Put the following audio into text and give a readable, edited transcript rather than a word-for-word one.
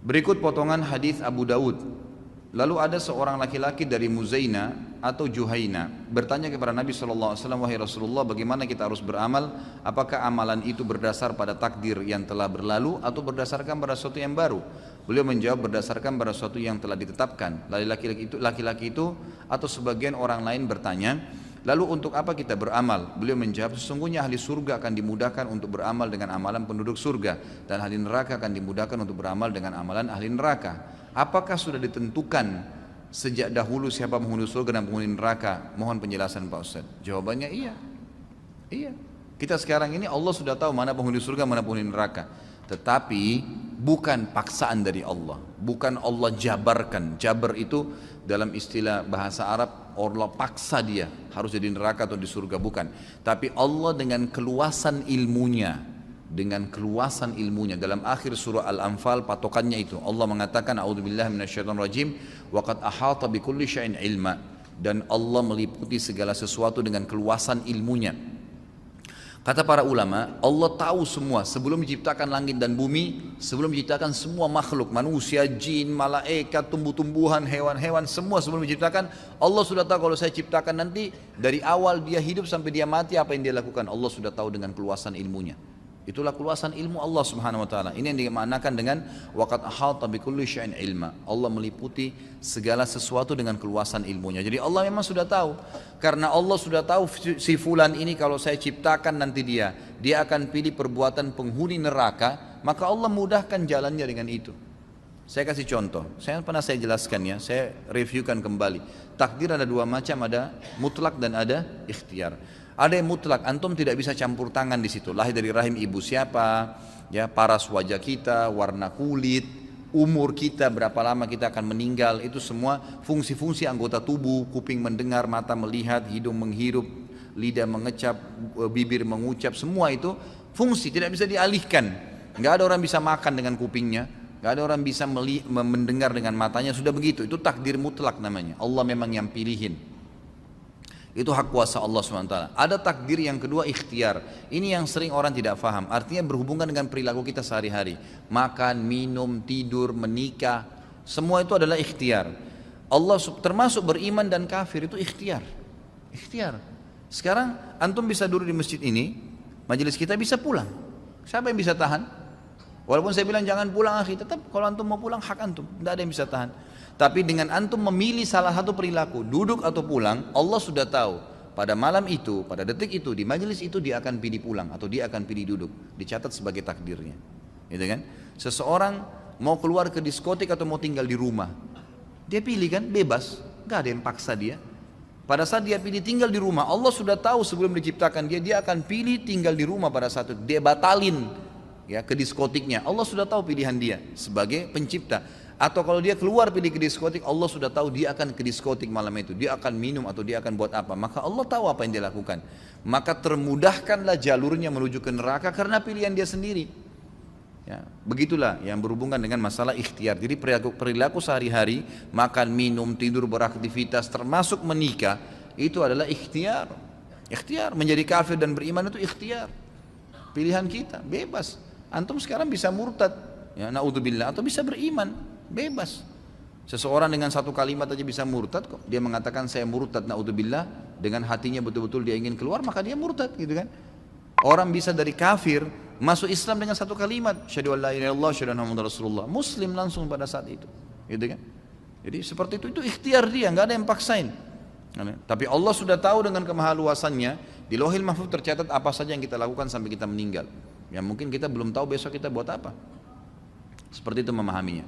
Berikut potongan hadis Abu Daud. Lalu ada seorang laki-laki dari Muzaina atau Juhaina bertanya kepada Nabi SAW, wahai Rasulullah, bagaimana kita harus beramal? Apakah amalan itu berdasar pada takdir yang telah berlalu atau berdasarkan pada sesuatu yang baru? Beliau menjawab, berdasarkan pada sesuatu yang telah ditetapkan. Lalu laki-laki itu atau sebagian orang lain bertanya, lalu untuk apa kita beramal? Beliau menjawab, sesungguhnya ahli surga akan dimudahkan untuk beramal dengan amalan penduduk surga, dan ahli neraka akan dimudahkan untuk beramal dengan amalan ahli neraka. Apakah sudah ditentukan sejak dahulu siapa penghuni surga dan penghuni neraka? Mohon penjelasan Pak Ustaz. Jawabannya iya. Iya. Kita sekarang ini Allah sudah tahu mana penghuni surga, mana penghuni neraka. Tetapi bukan paksaan dari Allah. Bukan Allah jabarkan. Jabar itu dalam istilah bahasa Arab, Allah paksa dia harus jadi neraka atau di surga, bukan. Tapi Allah dengan keluasan ilmunya, dalam akhir surah Al-Anfal patokannya itu Allah mengatakan, a'udzubillahi minasyaitonirrajim, wa qad ahata bikulli syai'in ilma, dan Allah meliputi segala sesuatu dengan keluasan ilmunya. Kata para ulama, Allah tahu semua sebelum menciptakan langit dan bumi, sebelum menciptakan semua makhluk, manusia, jin, malaikat, tumbuh-tumbuhan, hewan-hewan, semua sebelum menciptakan, Allah sudah tahu kalau saya ciptakan nanti dari awal dia hidup sampai dia mati apa yang dia lakukan. Allah sudah tahu dengan keluasan ilmunya. Itulah keluasan ilmu Allah Subhanahu wa taala. Ini yang dimaknakan dengan waqad ahata bikulli syai'in ilma. Allah meliputi segala sesuatu dengan keluasan ilmunya. Jadi Allah memang sudah tahu. Karena Allah sudah tahu si fulan ini kalau saya ciptakan nanti dia akan pilih perbuatan penghuni neraka, maka Allah mudahkan jalannya dengan itu. Saya kasih contoh. Saya jelaskan ya, saya reviewkan kembali. Takdir ada dua macam, ada mutlak dan ada ikhtiar. Ada yang mutlak, antum tidak bisa campur tangan di situ. Lahir dari rahim ibu siapa, ya, paras wajah kita, warna kulit, umur kita, berapa lama kita akan meninggal, itu semua fungsi-fungsi anggota tubuh, kuping mendengar, mata melihat, hidung menghirup, lidah mengecap, bibir mengucap, semua itu fungsi tidak bisa dialihkan. Nggak ada orang bisa makan dengan kupingnya, nggak ada orang bisa mendengar dengan matanya, sudah begitu. Itu takdir mutlak namanya. Allah memang yang pilihin. Itu hak kuasa Allah SWT. Ada takdir yang kedua, ikhtiar. Ini yang sering orang tidak faham. Artinya berhubungan dengan perilaku kita sehari-hari. Makan, minum, tidur, menikah, semua itu adalah ikhtiar. Allah termasuk beriman dan kafir itu ikhtiar. Ikhtiar. Sekarang antum bisa duduk di masjid ini, majelis kita bisa pulang. Siapa yang bisa tahan? Walaupun saya bilang jangan pulang akhi, tetap kalau antum mau pulang hak antum, tidak ada yang bisa tahan. Tapi dengan antum memilih salah satu perilaku, duduk atau pulang, Allah sudah tahu pada malam itu, pada detik itu, di majelis itu dia akan pilih pulang atau dia akan pilih duduk, dicatat sebagai takdirnya, gitu kan? Seseorang mau keluar ke diskotik atau mau tinggal di rumah, dia pilih kan, bebas, nggak ada yang paksa dia. Pada saat dia pilih tinggal di rumah, Allah sudah tahu sebelum diciptakan dia akan pilih tinggal di rumah pada saat itu, dia batalin ya ke diskotiknya. Allah sudah tahu pilihan dia sebagai pencipta. Atau kalau dia keluar pilih ke diskotik, Allah sudah tahu dia akan ke diskotik malam itu, dia akan minum atau dia akan buat apa, maka Allah tahu apa yang dia lakukan. Maka termudahkanlah jalurnya menuju ke neraka karena pilihan dia sendiri ya. Begitulah yang berhubungan dengan masalah ikhtiar. Jadi perilaku sehari-hari, makan, minum, tidur, beraktivitas, termasuk menikah, itu adalah ikhtiar. Ikhtiar, menjadi kafir dan beriman itu ikhtiar, pilihan kita, bebas. Antum sekarang bisa murtad ya, naudzubillah, atau bisa beriman, bebas. Seseorang dengan satu kalimat aja bisa murtad kok. Dia mengatakan saya murtad, naudzubillah, dengan hatinya betul-betul dia ingin keluar, maka dia murtad, gitu kan. Orang bisa dari kafir masuk Islam dengan satu kalimat, syahadu an la ilaha illallah, syahadu anna muhammadar rasulullah, muslim langsung pada saat itu, gitu kan. Jadi seperti itu ikhtiar dia, nggak ada yang paksain. Tapi Allah sudah tahu dengan kemahaluasannya, di Lauhil Mahfuz tercatat apa saja yang kita lakukan sampai kita meninggal. Yang mungkin kita belum tahu besok kita buat apa. Seperti itu memahaminya.